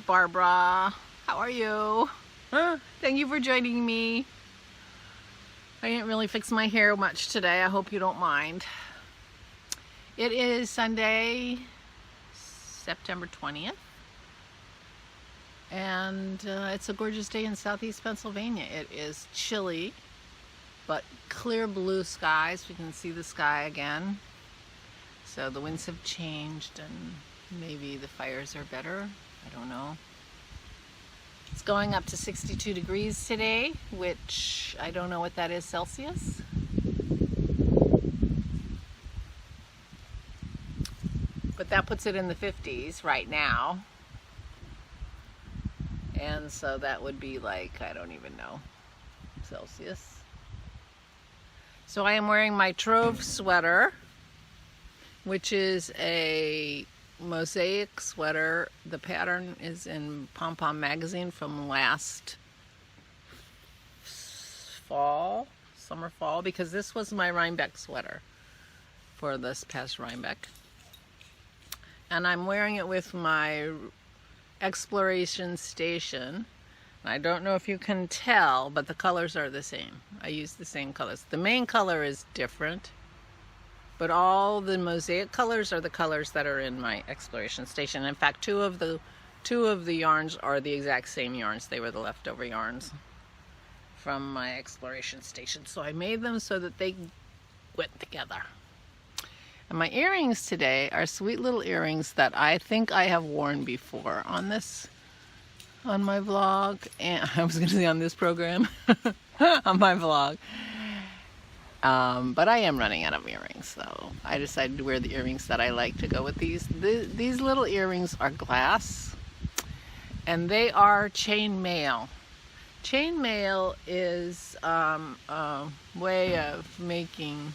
Barbara. How are you? Thank you for joining me. I didn't really fix my hair much today. I hope you don't mind. It is Sunday, September 20th. And it's a gorgeous day in southeast Pennsylvania. It is chilly, but clear blue skies. We can see the sky again. So the winds have changed and maybe the fires are better. I don't know. It's going up to 62 degrees today, which I don't know what that is Celsius. But that puts it in the 50s right now. And so that would be like, I don't even know, Celsius. So I am wearing my Trove sweater, which is a mosaic sweater. The pattern is in Pompom magazine from last fall, summer fall, because this was my Rhinebeck sweater for this past Rhinebeck. And I'm wearing it with my Exploration Station. I don't know if you can tell, but the colors are the same. I use the same colors. The main color is different, but all the mosaic colors are the colors that are in my Exploration Station. In fact, two of the yarns are the exact same yarns. They were the leftover yarns from my Exploration Station. So I made them so that they went together. And my earrings today are sweet little earrings that I think I have worn before on my vlog. And I was going to say on this program, on my vlog. But I am running out of earrings, so I decided to wear the earrings that I like to go with these. These little earrings are glass, and they are chain mail. Chain mail is a way of making,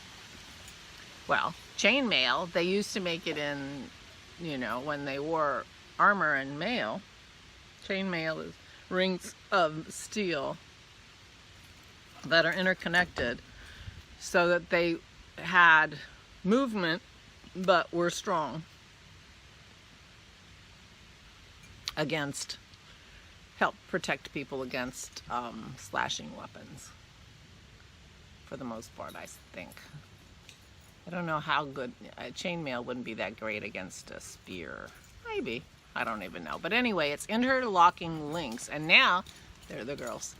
well, chain mail, they used to make it in, you know, when they wore armor and mail. Chain mail is rings of steel that are interconnected, so that they had movement but were strong against, help protect people against slashing weapons, for the most part, I think. I don't know how good, chainmail wouldn't be that great against a spear. Maybe, I don't even know. But anyway, it's interlocking links, and now, they're the girls,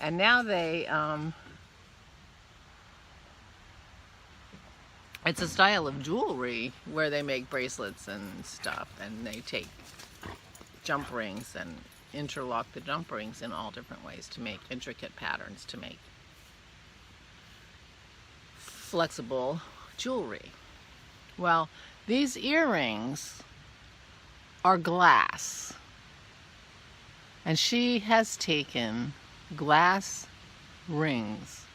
and now they, it's a style of jewelry where they make bracelets and stuff, and they take jump rings and interlock the jump rings in all different ways to make intricate patterns, to make flexible jewelry. Well, these earrings are glass, and she has taken glass rings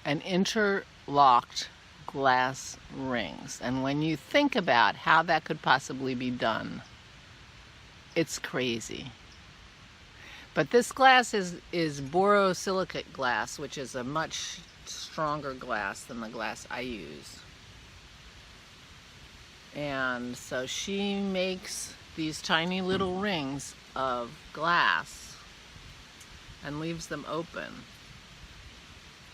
and interlocked glass rings, and when you think about how that could possibly be done, it's crazy. But this glass is borosilicate glass, which is a much stronger glass than the glass I use. And so she makes these tiny little rings of glass and leaves them open.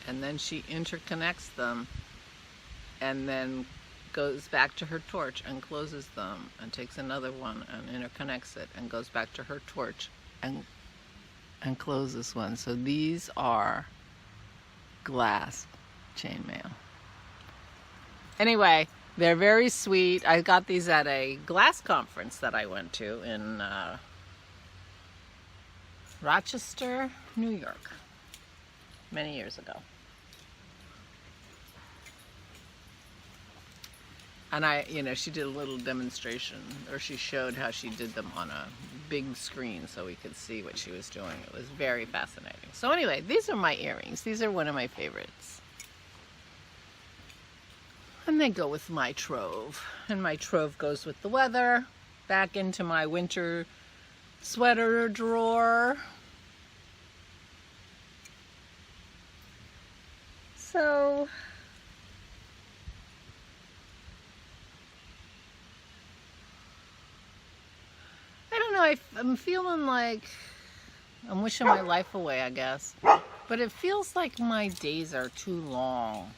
And then she interconnects them and then goes back to her torch and closes them and takes another one and interconnects it and goes back to her torch and closes one. So these are glass chainmail. Anyway, they're very sweet. I got these at a glass conference that I went to in Rochester, New York, many years ago. And she did a little demonstration, or she showed how she did them on a big screen so we could see what she was doing. It was very fascinating. So anyway, these are my earrings. These are one of my favorites. And they go with my Trove. And my Trove goes with the weather. Back into my winter sweater drawer. So I'm feeling like I'm wishing my life away, I guess. But it feels like my days are too long.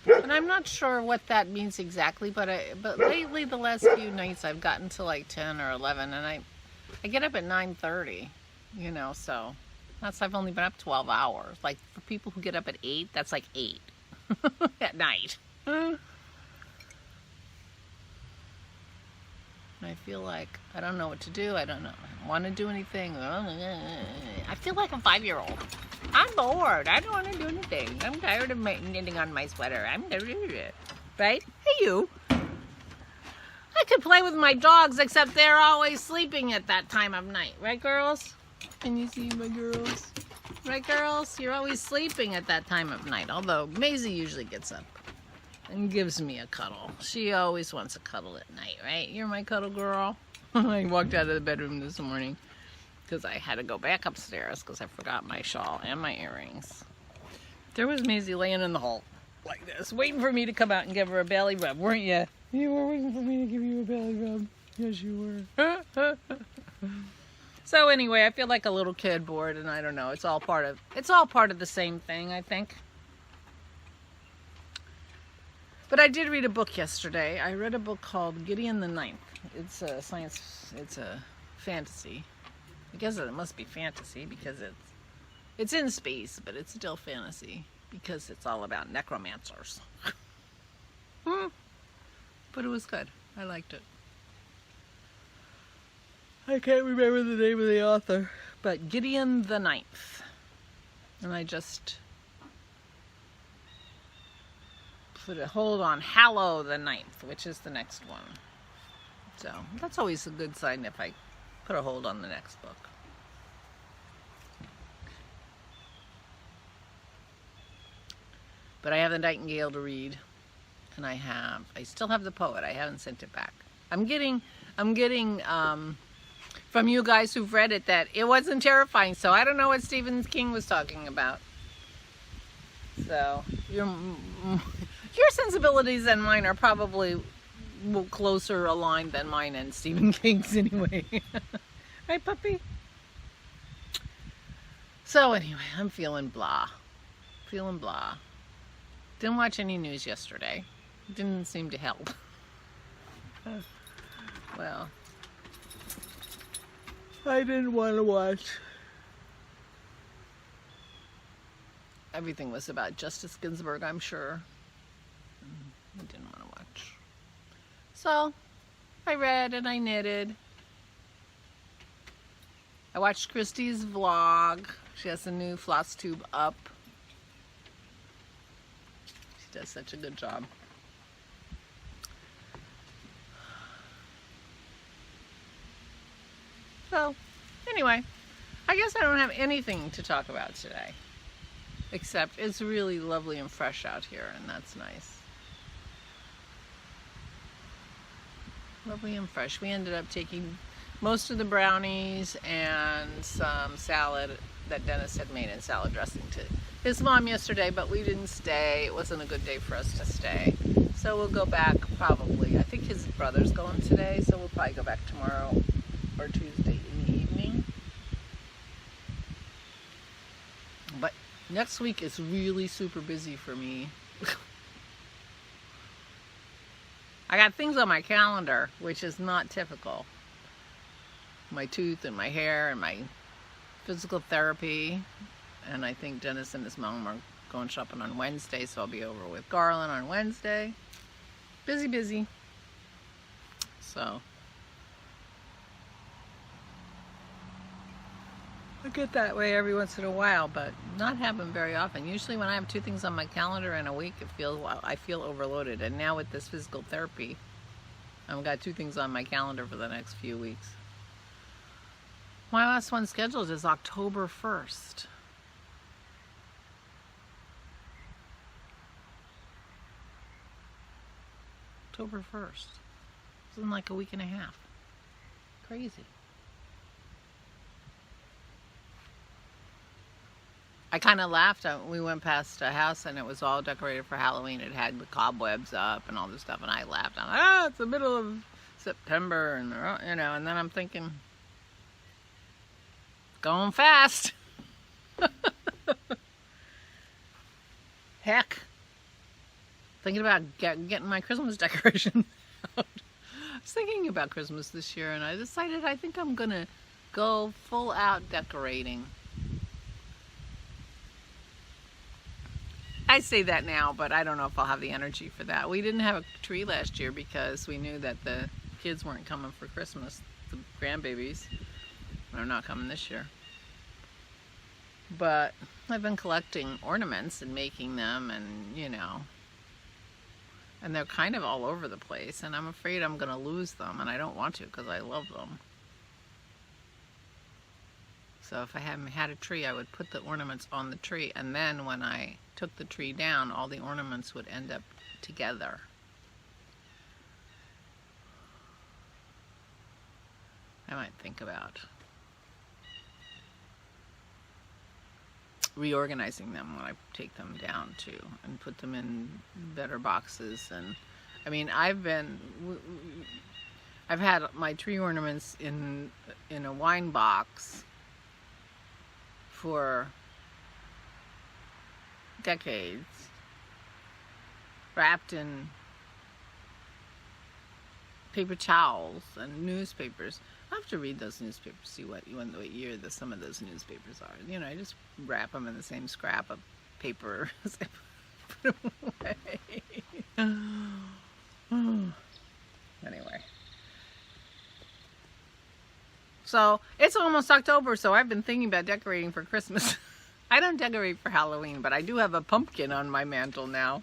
And I'm not sure what that means exactly, but lately the last few nights I've gotten to like 10 or 11, and I get up at 9:30, you know, so I've only been up 12 hours. Like for people who get up at 8, that's like 8 at night. I feel like I don't know what to do. I don't want to do anything. I feel like a 5-year-old. I'm bored. I don't want to do anything. I'm tired of knitting on my sweater. Right? Hey, you. I could play with my dogs, except they're always sleeping at that time of night. Right, girls? Can you see my girls? Right, girls? You're always sleeping at that time of night. Although Maisie usually gets up and gives me a cuddle. She always wants a cuddle at night, right? You're my cuddle girl. I walked out of the bedroom this morning because I had to go back upstairs because I forgot my shawl and my earrings. There was Maisie laying in the hall like this, waiting for me to come out and give her a belly rub, weren't you? You were waiting for me to give you a belly rub. Yes, you were. So anyway, I feel like a little kid bored, and I don't know. It's all part of the same thing, I think. But I did read a book yesterday. I read a book called Gideon the Ninth. It's a fantasy. I guess it must be fantasy because it's in space, but it's still fantasy because it's all about necromancers. But it was good. I liked it. I can't remember the name of the author, but Gideon the Ninth. And I just put a hold on Hallow the Ninth, which is the next one. So that's always a good sign if I put a hold on the next book. But I have the Nightingale to read, and I still have the Poet. I haven't sent it back. I'm getting from you guys who've read it that it wasn't terrifying, so I don't know what Stephen King was talking about. So your sensibilities and mine are probably closer aligned than mine and Stephen King's anyway. Right, puppy? So anyway, I'm feeling blah. Feeling blah. Didn't watch any news yesterday. Didn't seem to help. Well, I didn't want to watch. Everything was about Justice Ginsburg, I'm sure. I didn't want to watch. So, I read and I knitted. I watched Christy's vlog. She has a new floss tube up. She does such a good job. So, anyway, I guess I don't have anything to talk about today. Except it's really lovely and fresh out here, and that's nice. Lovely and fresh. We ended up taking most of the brownies and some salad that Dennis had made and salad dressing to his mom yesterday, but we didn't stay. It wasn't a good day for us to stay. So we'll go back probably. I think his brother's going today, so we'll probably go back tomorrow or Tuesday in the evening. But next week is really super busy for me. I got things on my calendar, which is not typical. My tooth and my hair and my physical therapy. And I think Dennis and his mom are going shopping on Wednesday, so I'll be over with Garland on Wednesday. Busy, busy. So I get that way every once in a while, but not happen very often. Usually when I have 2 things on my calendar in a week, I feel overloaded. And now with this physical therapy, I've got 2 things on my calendar for the next few weeks. My last one scheduled is October 1st. October 1st. It's in like a week and a half. Crazy. I kind of laughed. We went past a house and it was all decorated for Halloween. It had the cobwebs up and all this stuff, and I laughed. I'm like, it's the middle of September, and you know. And then I'm thinking, going fast. Heck, thinking about getting my Christmas decoration out. I was thinking about Christmas this year, and I decided I think I'm gonna go full out decorating. I say that now, but I don't know if I'll have the energy for that. We didn't have a tree last year because we knew that the kids weren't coming for Christmas. The grandbabies are not coming this year. But I've been collecting ornaments and making them, and you know, and they're kind of all over the place, and I'm afraid I'm going to lose them, and I don't want to because I love them. So if I hadn't had a tree, I would put the ornaments on the tree, and then when I took the tree down, all the ornaments would end up together. I might think about reorganizing them when I take them down too, and put them in better boxes. And I mean, I've had my tree ornaments in a wine box for decades, wrapped in paper towels and newspapers. I have to read those newspapers, see what year some of those newspapers are. You know, I just wrap them in the same scrap of paper as I put them away. Anyway. So, it's almost October, so I've been thinking about decorating for Christmas. I don't decorate for Halloween, but I do have a pumpkin on my mantle now.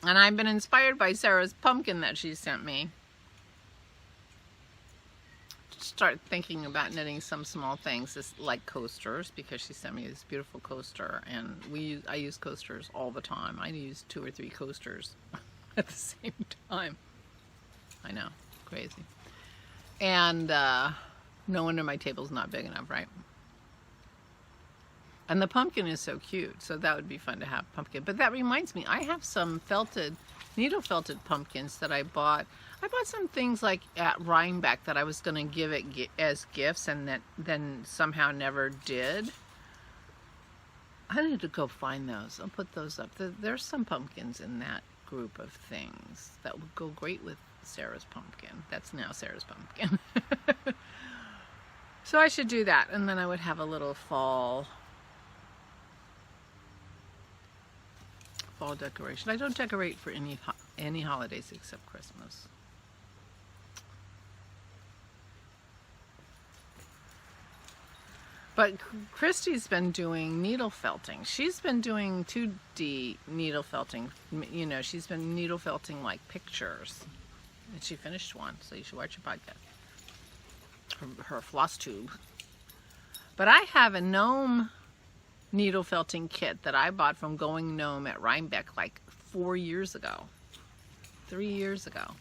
And I've been inspired by Sarah's pumpkin that she sent me. Start thinking about knitting some small things, just like coasters, because she sent me this beautiful coaster, and I use coasters all the time. I use 2 or 3 coasters at the same time. I know, crazy. And no wonder my table's not big enough, right? And the pumpkin is so cute, so that would be fun to have pumpkin. But that reminds me, I have some needle felted pumpkins that I bought. I bought some things like at Rhinebeck that I was going to give it as gifts, and that then somehow never did. I need to go find those. I'll put those up. There's some pumpkins in that group of things that would go great with Sarah's pumpkin. That's now Sarah's pumpkin. So I should do that, and then I would have a little fall decoration. I don't decorate for any holidays except Christmas. But Christy's been doing needle felting. She's been doing 2D needle felting. You know, she's been needle felting like pictures. And she finished one, so you should watch her podcast. Her floss tube. But I have a gnome needle felting kit that I bought from Going Gnome at Rhinebeck like 4 years ago. 3 years ago.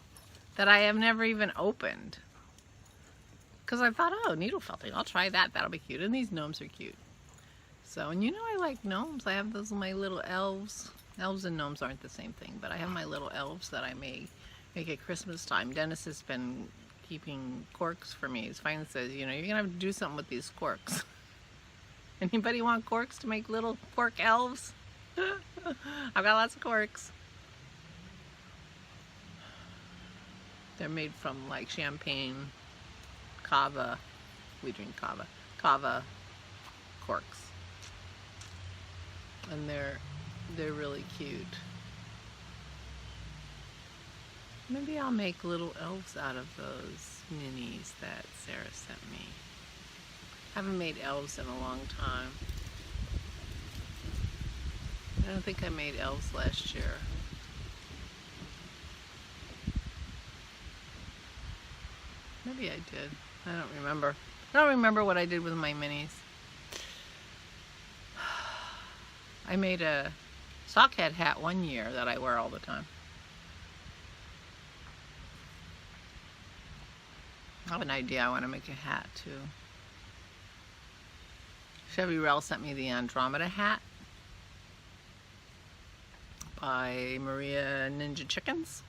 That I have never even opened. Because I thought, oh, needle felting, I'll try that. That'll be cute. And these gnomes are cute. So, and you know I like gnomes. I have those, my little elves. Elves and gnomes aren't the same thing, but I have my little elves that I make at Christmas time. Dennis has been keeping corks for me. He finally says, you know, you're going to have to do something with these corks. Anybody want corks to make little cork elves? I've got lots of corks. They're made from like champagne, cava. We drink cava. Cava corks. And they're really cute. Maybe I'll make little elves out of those minis that Sarah sent me. I haven't made elves in a long time. I don't think I made elves last year. Maybe I did. I don't remember. I don't remember what I did with my minis. I made a sockhead hat one year that I wear all the time. I have an idea. I want to make a hat too. Chevy Rell sent me the Andromeda hat by Maria Ninja Chickens.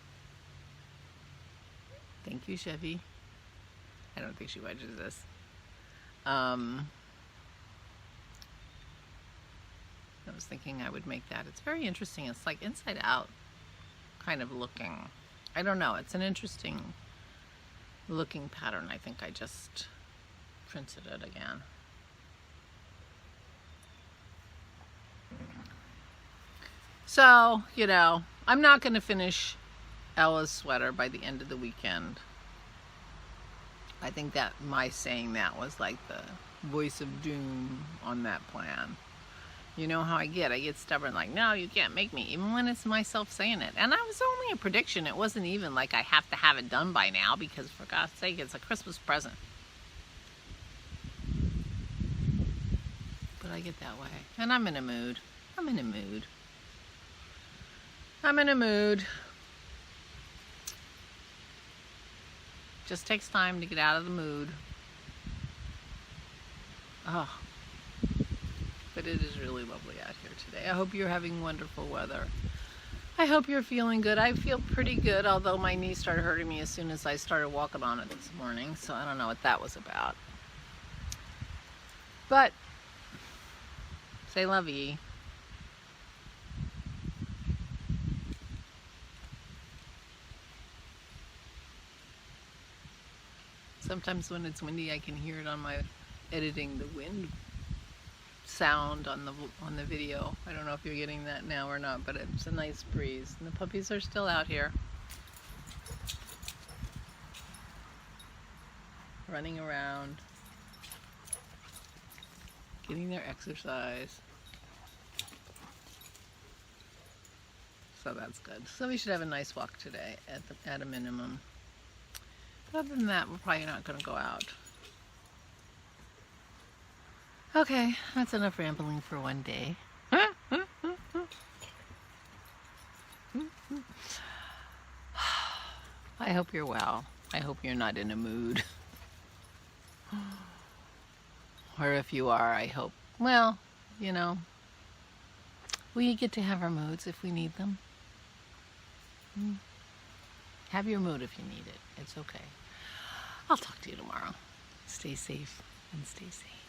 Thank you, Chevy. I don't think she watches this. I was thinking I would make that. It's very interesting. It's like inside out kind of looking. I don't know. It's an interesting looking pattern. I think I just printed it again. So, you know, I'm not going to finish Ella's sweater by the end of the weekend. I think that my saying that was like the voice of doom on that plan. You know how I get stubborn, like, no, you can't make me, even when it's myself saying it. And that was only a prediction. It wasn't even like I have to have it done by now, because for God's sake, it's a Christmas present. But I get that way. And I'm in a mood. I'm in a mood. I'm in a mood. Just takes time to get out of the mood. Oh. But it is really lovely out here today. I hope you're having wonderful weather. I hope you're feeling good. I feel pretty good, although my knee started hurting me as soon as I started walking on it this morning, so I don't know what that was about. But, say la vie. Sometimes when it's windy, I can hear it on my editing, the wind sound on the video. I don't know if you're getting that now or not, but it's a nice breeze. And the puppies are still out here, running around, getting their exercise. So that's good. So we should have a nice walk today at a minimum. Other than that, we're probably not going to go out. Okay, that's enough rambling for one day. I hope you're well. I hope you're not in a mood. Or if you are, I hope, well, you know, we get to have our moods if we need them. Have your mood if you need it. It's okay. I'll talk to you tomorrow. Stay safe and stay sane.